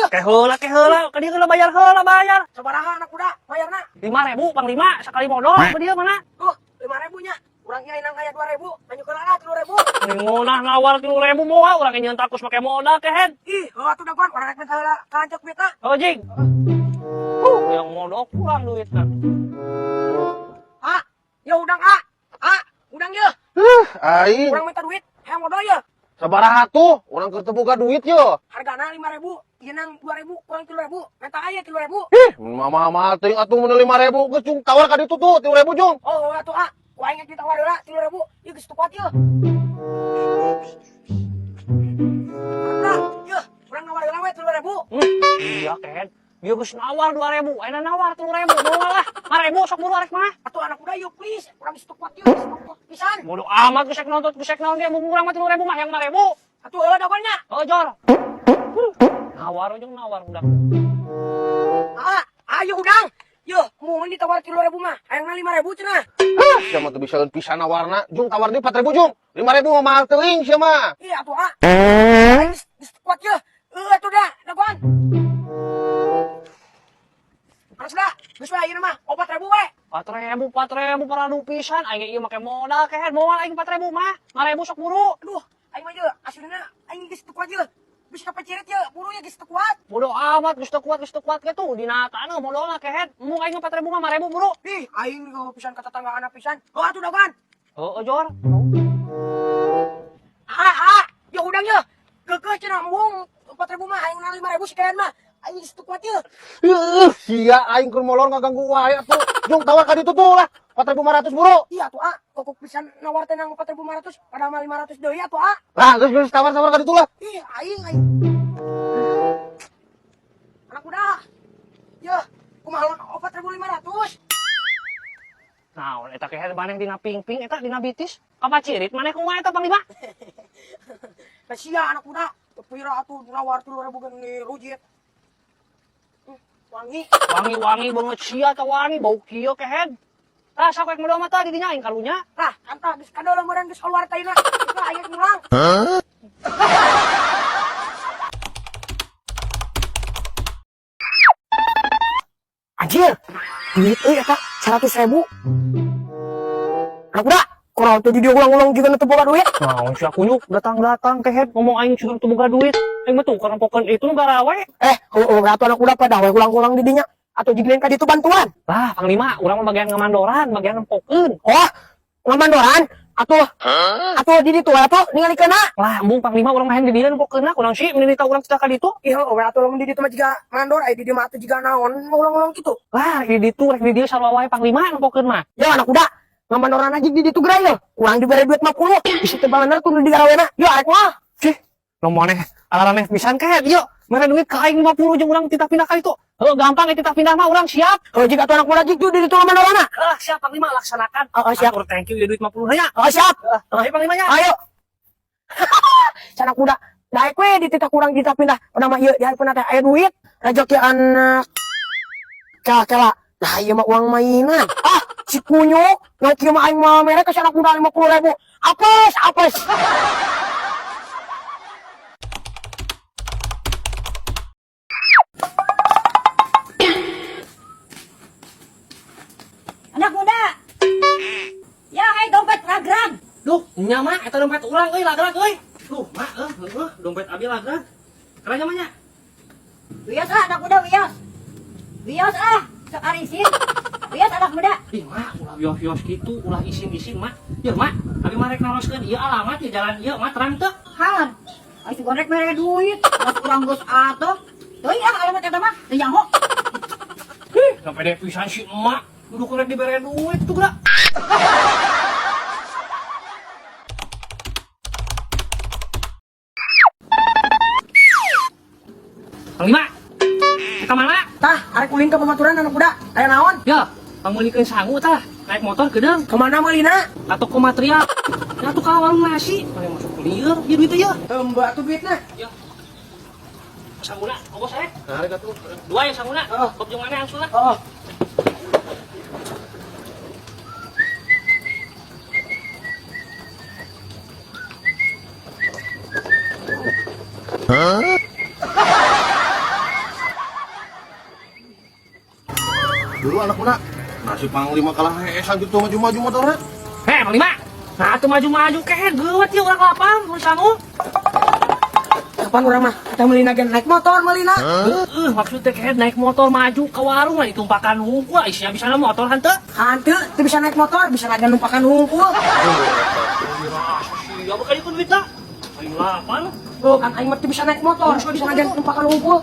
Keheula, ka dieu bayar heula bayar. Sabaraha anak kuda bayarna? 5.000 Panglima sekali modal. Ka dieu mana? 5.000 nya. Urang ieu inang aya 2.000, manyukeulana 3.000. Mending ngunah nawar 3.000 moal urang nyeun takus make modal kehead. Ih, atuh dagon urang rek minta heula kalancok duitna. Oh jing. Yang modal kurang duitna. Ya udang udang ye. Aing. Urang minta duit, hayang modal ye. Sabaraha tuh? Urang keur teu boga duit yo. Hargana 5.000, ieu nang 2.000, kurang 3.000. Minta aya 3.000. Mama teuing atuh mun 5.000 geus cung tawar ka ditu tuh 3.000 jung. Oh, atuh ku aing ditawar heula 3.000. Ieu geus teu kuat ye. Ye, urang nawar heula we 3.000. Iya kehead. Dia geus nawar 2.000, ayeuna nawar 3.000, moal lah. 5.000 sok buru arek mah. Atuh anak kuda yuk please, urang geus teu kuat ye, geus teu kuat pisan. Bodoh amat gesek nonton, gesek naon dia urang mah 3.000 mah yang 5.000. Atuh heula dagonnya. Oh jor. Nawar jeung nawar udah. Ayo udang. Yo, mun ditawar 3.000 mah, hayangna 5.000 cenah. Sia mah teu bisa pisan nawarna. Jung tawar deui 4.000 jung. 5.000 mah mahal teuing sia mah. Ih atuh aing geus teu kuat ye. Atuh dah, dagon. Anas dah, geus we ayeuna mah 4.000 we. 4.000 paradu pisan aing ieu make modal kehead moal aing 4.000 mah 5.000 sok buru. Aduh, aing mah ye aslinya aing geus teu kuat ye. Geus kapecirit ye, buru ye geus teu kuat. Bodoh amat geus teu kuat ge tuh dina taneuh modalna kehead mung aing 4.000 mah 5.000 buru. Ih, aing geus pisan ka tetanggaan pisan. Oh atuh dagon. Heuh jor. Ya udang ye. Keukeuh cenah mung 4.000 mah hayangna 5.000 sikeun mah. Aing geus teu kuat ye. Sia aing keur molor ngaganggu wae atuh. Jung tawar ka ditu tuh lah. 4.500 buru. Iya atuh kokok pisan nawar teh nang 4.500 padahal mah 500 deui atuh Lah geus tawar ka ditu lah. Ih, aing. Anak kuda. Ye, kumaha 4.500. Naon eta kehead maneh dina pingping eta dina bitis. Kapacirit maneh kumaha eta Panglima? Lah sia anak kuda. Tepira atuh nawar 3.000 gen ni rujit. Wangi. Wangi banget sia teh wangi bau kieu kehead. Tah sakoek modal mah tah di dinya aing kalunya. Lah, anta geus kadol meureun geus keluar taina. Kita aya ngulang. Anjir. Duit euy eta 100.000. Anak kuda, kurang tuh jadi ulang-ulang juga teu boga duit. Naon sia kunyuk datang kehead ngomong aing sudah teu boga duit. Aing mah tuh kerampokan itu nu garawe. Atuh anak kuda pada we ulang-ulang di dinya. Atau jigieun ka ditu bantuan. Lah Panglima urang mah bagian ngamandoran, bagian nempokeun. Oh, ngamandoran? Atuh di ditu atuh ningalikeunna. Lah embung Panglima urang mah hayang di dieu nempokeunna kunaon sih mun ditah urang kita ka ditu? Iya, atuh lamun di ditu mah jiga mandor, di dieu mah atuh jiga naon ulang-ulang kitu. Lah di ditu rek di dieu sarua wae Panglima nempokeun mah. Ya anak kuda, ngamandoran aja di ditu geura ye. Urang dibere duit 50. Bisa teu bener tuh di garawena. Yo arek mah. Cih, nu maneh araneh pisan kae ieu. Mere duit ka aing 50 jeung urang titah pindah ka ditu. Heuh gampang titah pindah mah urang siap. Jika tuh anak kuda jitu di ditu ngamandoranna. Siap Panglima laksanakan. Siap. Atur thank you ieu duit 50 nya. Siap. Ayo Panglima nya. Ayo. Anak kuda, daek we di titah kurang kita pindah. Udah mah ieu di handphone teh aya duit. Rezeki anak. Kela. Nah, ieu mah uang mainan. Si kunyuk, ngan kieu mah aing mah mere ka anak kuda 50.000. Apes. Anak muda. Ya, dompet lagrag. Duh, nya mah eta dompet urang euy lagrag euy. Duh, mah dompet abi lagrag. Karanya mah nya. Wios anak muda wios. Wios sok arisin. Wios anak muda. Ih, mah ulah wios kitu, ulah isin-isin mah. Yeuh, mah, abi mah rek naroskeun ieu alamat di jalan ieu mah terang teu. Halan. Ais gorek mere duit. Mas kurang geus atuh. Teuing alamat eta mah teu nyaho. Sampai deh pisan si emak. Duduk rek dibere duit tuh geura. Panglima, ka mana? Tah, arek ulin ka pamaturan anak kuda. Aya naon? Ya, pamulikeun sangu tah. Naik motor gedeung. Kemana meulina? Atau ke material. Atuh ka warung nasi. Mane masuk lieur, ieu duit teh ya. Mbak atuh duitna. Ya. Sanguna, ongkos saya. Nah, rek atuh. 2 ya sanguna. Kop jeung mana angsulna? dulu anak muda. Nasi panglima kalah heesan gitu maju-maju motornya. Heh, Panglima. Nah, tuh maju-maju kehet geuwet ieu urang lapang tulisanmu. Kapan orang mah kita melina gen naik motor melina. Maksudnya kehet naik motor maju ke warung lah ditumpakan hungkul, isinya bisa motor henteu. Hante, itu bisa naik motor, bisa naik numpakan hungkul. Ya bakal itu duitna. Aing lapan. Tuh kan aing mah teu bisa naik motor, bisa naik numpakan hungkul.